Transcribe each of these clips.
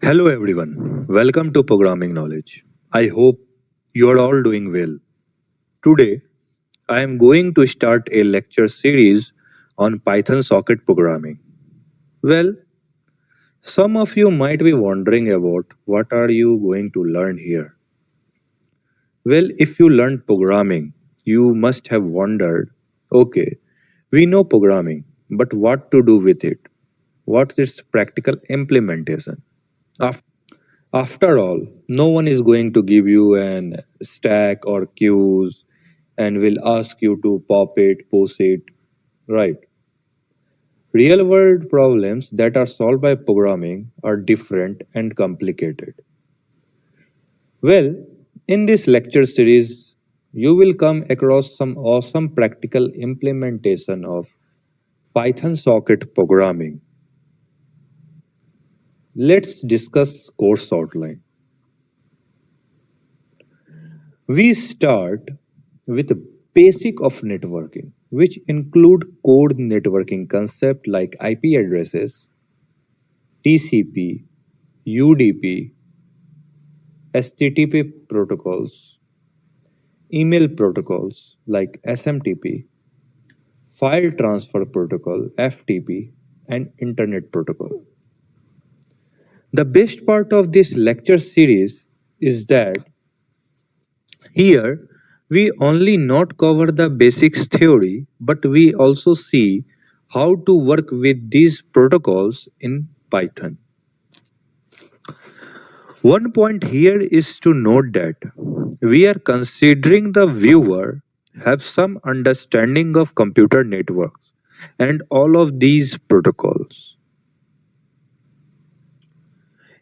Hello everyone, welcome to Programming Knowledge. I hope you are all doing well. Today, I am going to start a lecture series on Python socket programming. Well, some of you might be wondering about what are you going to learn here. Well, if you learned programming, you must have wondered, okay, we know programming, but what to do with it? What's its practical implementation? After all, no one is going to give you an stack or queues and will ask you to pop it, post it, right? Real world problems that are solved by programming are different and complicated. Well, in this lecture series, you will come across some awesome practical implementation of Python socket programming. Let's discuss course outline. We start with the basic of networking, which include core networking concept like IP addresses, TCP, UDP, HTTP protocols, email protocols like SMTP, file transfer protocol FTP, and internet protocol. The best part of this lecture series is that here, we only not cover the basics theory, but we also see how to work with these protocols in Python. One point here is to note that we are considering the viewer have some understanding of computer networks and all of these protocols.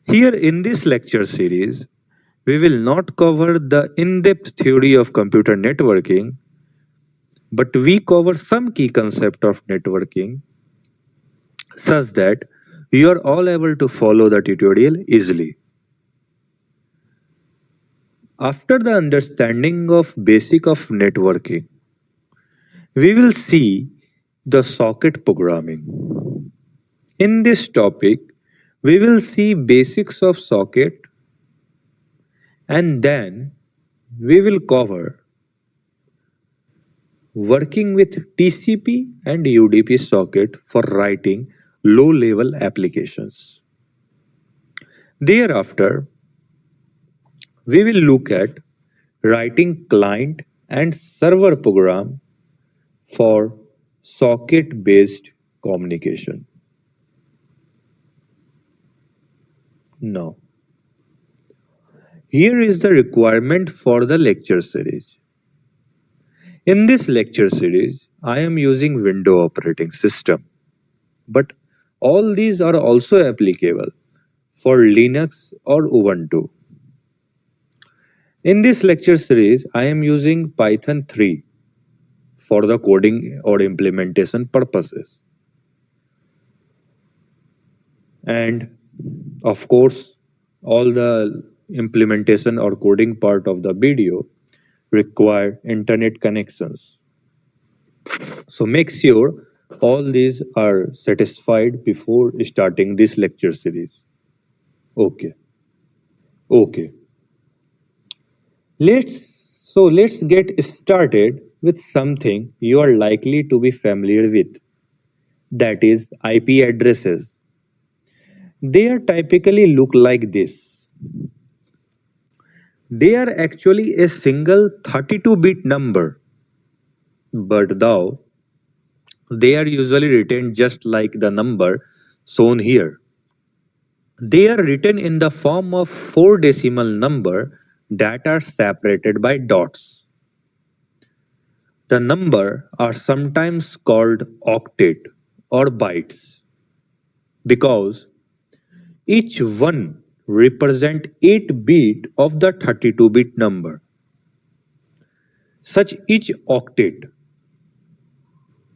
Here in this lecture series, we will not cover the in-depth theory of computer networking, but we cover some key concept of networking such that you are all able to follow the tutorial easily. After the understanding of basic of networking, we will see the socket programming. In this topic, we will see basics of socket and then we will cover working with TCP and UDP socket for writing low-level applications. Thereafter, we will look at writing client and server program for socket-based communication. Now, here is the requirement for the lecture series. In this lecture series, I am using Windows operating system, but all these are also applicable for Linux or Ubuntu. In this lecture series, I am using Python 3 for the coding or implementation purposes. And of course, all the implementation or coding part of the video require internet connections. So make sure all these are satisfied before starting this lecture series. Okay. Okay. Let's get started with something you are likely to be familiar with. That is IP addresses. They are typically look like this. They are actually a single 32-bit number, but though they are usually written just like the number shown here. They are written in the form of four decimal number that are separated by dots. The number are sometimes called octet or bytes because each one represent 8 bit of the 32-bit number. Such each octet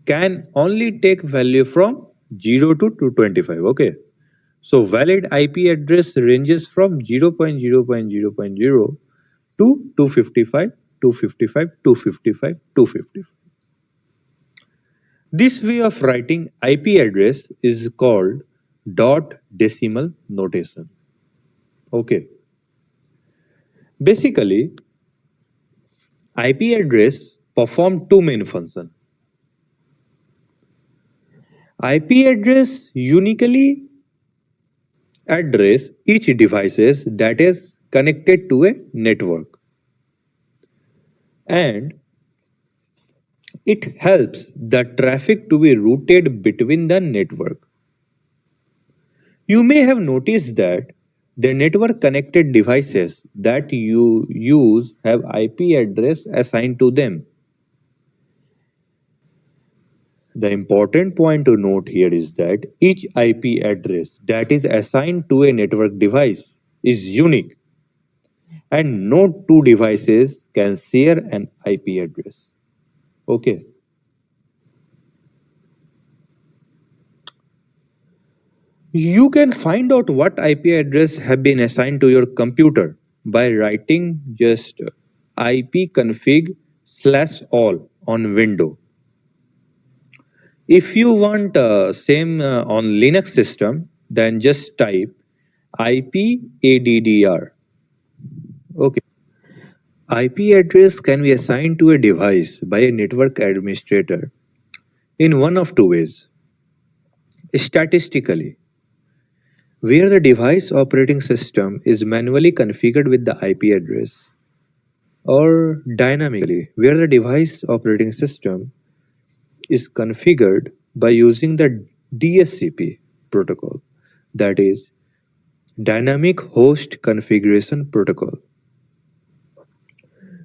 can only take value from 0 to 225. Okay. So valid IP address ranges from 0.0.0.0 to 255, 255, 255, 255. This way of writing IP address is called dot decimal notation. Okay, basically, IP address perform two main functions. IP address uniquely address each devices that is connected to a network, and it helps the traffic to be routed between the network. You may have noticed that the network connected devices that you use have IP address assigned to them. The important point to note here is that each IP address that is assigned to a network device is unique, and no two devices can share an IP address. Okay. You can find out what IP address have been assigned to your computer by writing just ipconfig/all on window. If you want same on Linux system, then just type ipaddr. Okay. IP address can be assigned to a device by a network administrator in one of two ways. Statistically, where the device operating system is manually configured with the IP address, or dynamically, where the device operating system is configured by using the DHCP protocol, that is, Dynamic Host Configuration Protocol.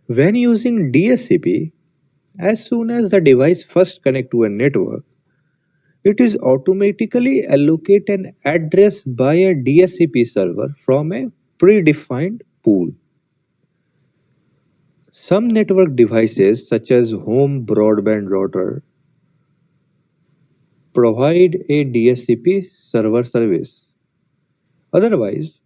When using DHCP, as soon as the device first connects to a network, it is automatically allocate an address by a DHCP server from a predefined pool. Some network devices such as home broadband router provide a DHCP server service. Otherwise,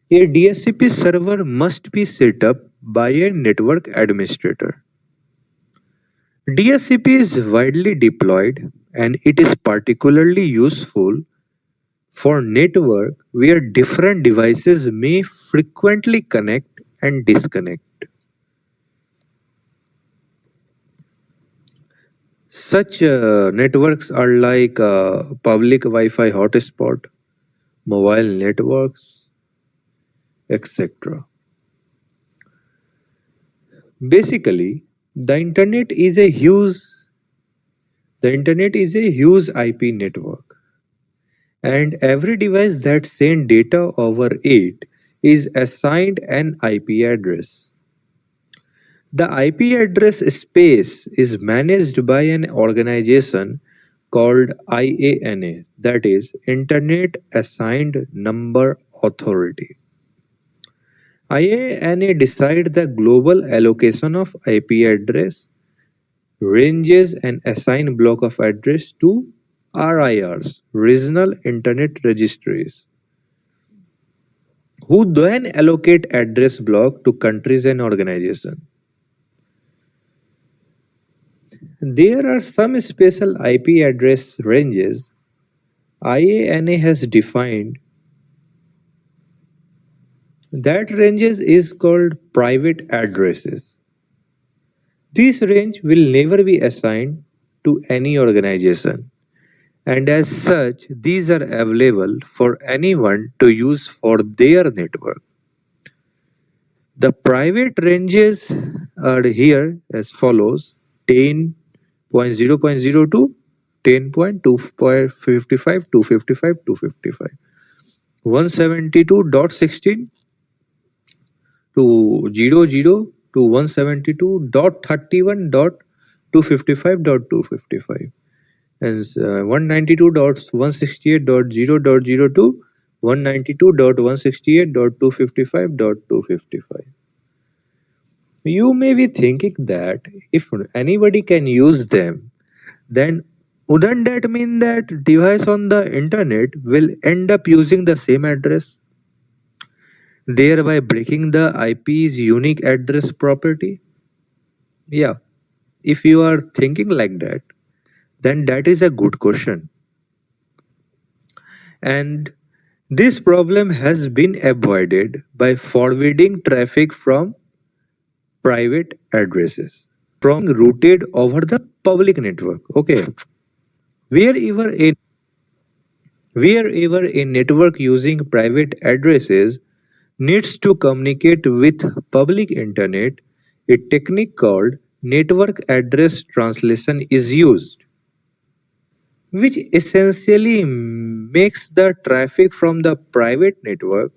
a DHCP server must be set up by a network administrator. DHCP is widely deployed and it is particularly useful for network where different devices may frequently connect and disconnect. Such networks are like public Wi-Fi hotspot, mobile networks, etc. Basically, the internet is a huge IP network, and every device that sends data over it is assigned an IP address. The IP address space is managed by an organization called IANA, that is Internet Assigned Number Authority. IANA decides the global allocation of IP address ranges and assign block of address to RIRs, Regional Internet Registries, who then allocate address block to countries and organizations. There are some special IP address ranges IANA has defined. That ranges is called private addresses. This range will never be assigned to any organization, and as such, these are available for anyone to use for their network. The private ranges are here as follows: 10.0.02, 10.255, 255, 255, 172.16 to 00 to 172.31.255.255, and 192.168.0.02, 192.168.255.255. You may be thinking that if anybody can use them, then wouldn't that mean that device on the internet will end up using the same address, thereby breaking the IP's unique address property? Yeah, if you are thinking like that, then that is a good question. And This problem has been avoided by forwarding traffic from private addresses from routed over the public network. Okay, wherever a wherever a network using private addresses needs to communicate with public internet, a technique called network address translation is used, which essentially makes the traffic from the private network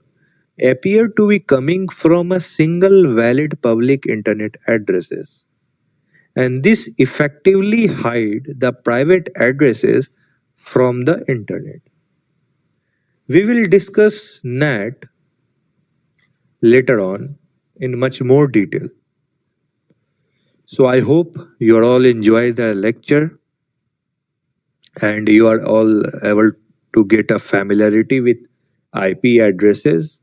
appear to be coming from a single valid public internet addresses, and this effectively hide the private addresses from the internet. We will discuss NAT later on in much more detail. So I hope you all enjoy the lecture and you are all able to get a familiarity with IP addresses.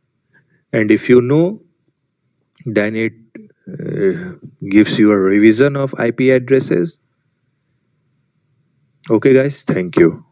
And if you know, then it gives you a revision of IP addresses. Okay, guys, thank you.